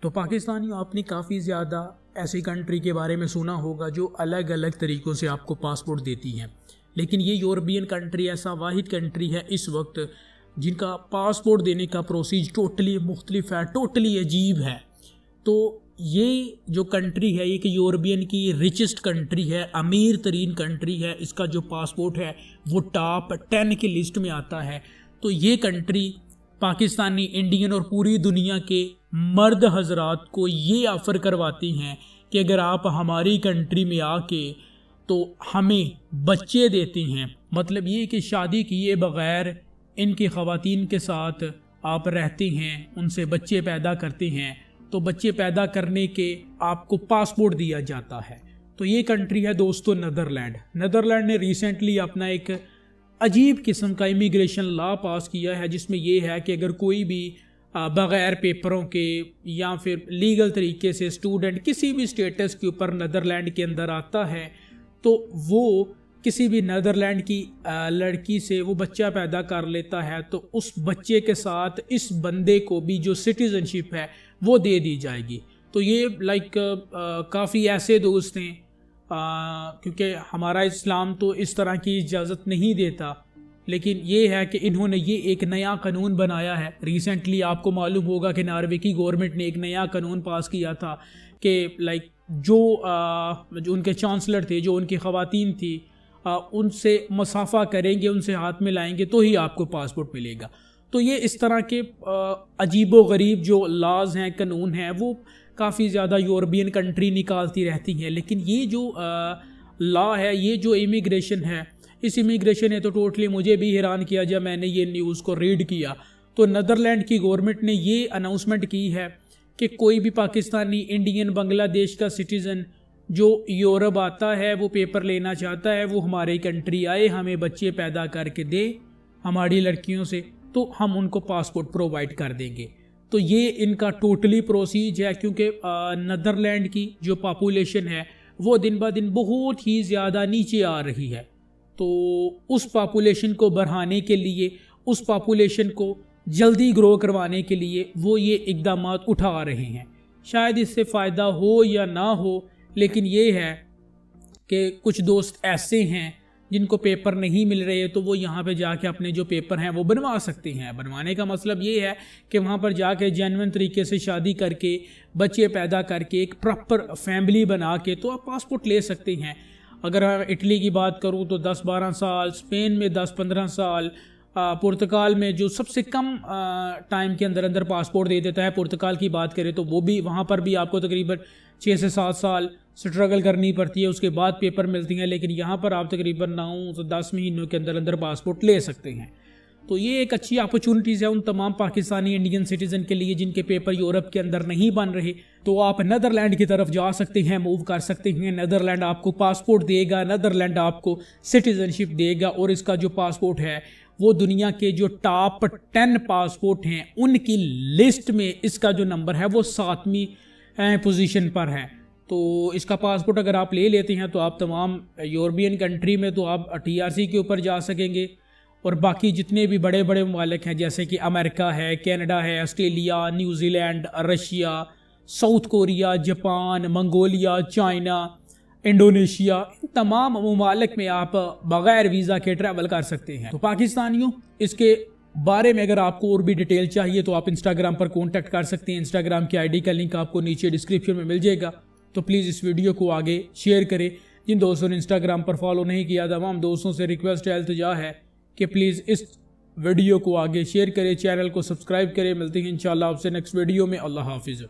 तो पाकिस्तानियों, आपने काफ़ी ज़्यादा ऐसी कंट्री के बारे में सुना होगा जो अलग अलग तरीक़ों से आपको पासपोर्ट देती हैं, लेकिन ये यूरोपियन कंट्री ऐसा वाहिद कंट्री है इस वक्त जिनका पासपोर्ट देने का प्रोसीज टोटली मुख्तलिफ है, टोटली अजीब है। तो ये जो कंट्री है, ये कि यूरोपियन की रिचेस्ट कंट्री है, अमीर तरीन कंट्री है। इसका जो पासपोर्ट है वो टॉप 10 की लिस्ट में आता है। तो ये कंट्री पाकिस्तानी, इंडियन और पूरी दुनिया के मर्द हजरात को ये ऑफ़र करवाती हैं कि अगर आप हमारी कंट्री में आके तो हमें बच्चे देते हैं। मतलब ये कि शादी किए बग़ैर इनकी ख़वातीन के साथ आप रहते हैं, उनसे बच्चे पैदा करते हैं, तो बच्चे पैदा करने के आपको पासपोर्ट दिया जाता है। तो ये कंट्री है दोस्तों नीदरलैंड। नीदरलैंड ने रिसेंटली अपना एक अजीब किस्म का इमिग्रेशन लॉ पास किया है, जिसमें यह है कि अगर कोई भी बग़ैर पेपरों के या फिर लीगल तरीके से स्टूडेंट किसी भी स्टेटस के ऊपर नीदरलैंड के अंदर आता है तो वो किसी भी नीदरलैंड की लड़की से वो बच्चा पैदा कर लेता है, तो उस बच्चे के साथ इस बंदे को भी जो सिटीज़नशिप है वो दे दी जाएगी। तो ये काफ़ी ऐसे दोस्त हैं, क्योंकि हमारा इस्लाम तो इस तरह की इजाज़त नहीं देता, लेकिन ये है कि इन्होंने ये एक नया कानून बनाया है। रिसेंटली आपको मालूम होगा कि नॉर्वे की गवर्नमेंट ने एक नया कानून पास किया था कि जो उनके चांसलर थे, जो उनकी ख़वातीन थी, उनसे मुसाफा करेंगे, उनसे हाथ में लाएंगे तो ही आपको पासपोर्ट मिलेगा। तो ये इस तरह के अजीबो गरीब जो लॉज हैं, कानून हैं, वो काफ़ी ज़्यादा यूरोपियन कंट्री निकालती रहती हैं। लेकिन ये जो लॉ है, ये जो इमिग्रेशन है, इस इमिग्रेशन ने तो टोटली मुझे भी हैरान किया जब मैंने ये न्यूज़ को रीड किया। तो नीदरलैंड की गवर्नमेंट ने ये अनाउंसमेंट की है कि कोई भी पाकिस्तानी, इंडियन, बांग्लादेश का सिटीज़न जो यूरोप आता है, वो पेपर लेना चाहता है, वो हमारी कंट्री आए, हमें बच्चे पैदा करके दे हमारी लड़कियों से, तो हम उनको पासपोर्ट प्रोवाइड कर देंगे। तो ये इनका टोटली प्रोसीज है, क्योंकि नीदरलैंड की जो पॉपुलेशन है वो दिन ब दिन बहुत ही ज़्यादा नीचे आ रही है। तो उस पॉपुलेशन को बढ़ाने के लिए, उस पॉपुलेशन को जल्दी ग्रो करवाने के लिए वो ये इक़दाम उठा रहे हैं। शायद इससे फ़ायदा हो या ना हो, लेकिन ये है कि कुछ दोस्त ऐसे हैं जिनको पेपर नहीं मिल रहे, तो वो यहाँ पे जाके अपने जो पेपर हैं वो बनवा सकते हैं। बनवाने का मतलब ये है कि वहाँ पर जाके जेन्युइन तरीके से शादी करके, बच्चे पैदा करके, एक प्रॉपर फैमिली बना के तो आप पासपोर्ट ले सकते हैं। अगर इटली की बात करूँ तो 10-12 साल, स्पेन में 10-15 साल, पुर्तगाल में जो सबसे कम टाइम के अंदर अंदर पासपोर्ट दे देता है, पुर्तगाल की बात करें तो वो भी, वहाँ पर भी आपको तकरीबन 6 से 7 साल स्ट्रगल करनी पड़ती है, उसके बाद पेपर मिलती हैं। लेकिन यहाँ पर आप तकरीबन 9 से 10 महीनों के अंदर अंदर पासपोर्ट ले सकते हैं। तो ये एक अच्छी अपॉर्चुनिटीज़ है उन तमाम पाकिस्तानी, इंडियन सिटीज़न के लिए जिनके पेपर यूरोप के अंदर नहीं बन रहे। तो आप नीदरलैंड की तरफ जा सकते हैं, मूव कर सकते हैं। नीदरलैंड आपको पासपोर्ट देगा, नीदरलैंड आपको सिटीज़नशिप देगा, और इसका जो पासपोर्ट है वो दुनिया के जो टॉप 10 पासपोर्ट हैं उनकी लिस्ट में इसका जो नंबर है वो 7वीं पोजीशन पर है। तो इसका पासपोर्ट अगर आप ले लेते हैं तो आप तमाम यूरोपियन कंट्री में तो आप TRC के ऊपर जा सकेंगे, और बाकी जितने भी बड़े बड़े ममालिक हैं जैसे कि अमेरिका है, कनाडा है, Australia, New Zealand, Russia, South Korea, Japan, Mongolia, China, Indonesia, इन तमाम ममालिक में आप बग़ैर वीज़ा के ट्रैवल कर सकते हैं। तो पाकिस्तानियों, इसके बारे में अगर आपको और भी डिटेल चाहिए तो आप इंस्टाग्राम पर कॉन्टैक्ट कर सकते हैं। इंस्टाग्राम की ID का लिंक आपको नीचे डिस्क्रिप्शन में मिल जाएगा। तो प्लीज़ इस वीडियो को आगे शेयर करें। जिन दोस्तों ने इंस्टाग्राम पर फॉलो नहीं किया, तमाम दोस्तों से रिक्वेस्ट है, इल्तिजा है कि प्लीज़ इस वीडियो को आगे शेयर करें, चैनल को सब्सक्राइब करें। मिलते हैं इंशाल्लाह आपसे नेक्स्ट वीडियो में। अल्लाह हाफिज़।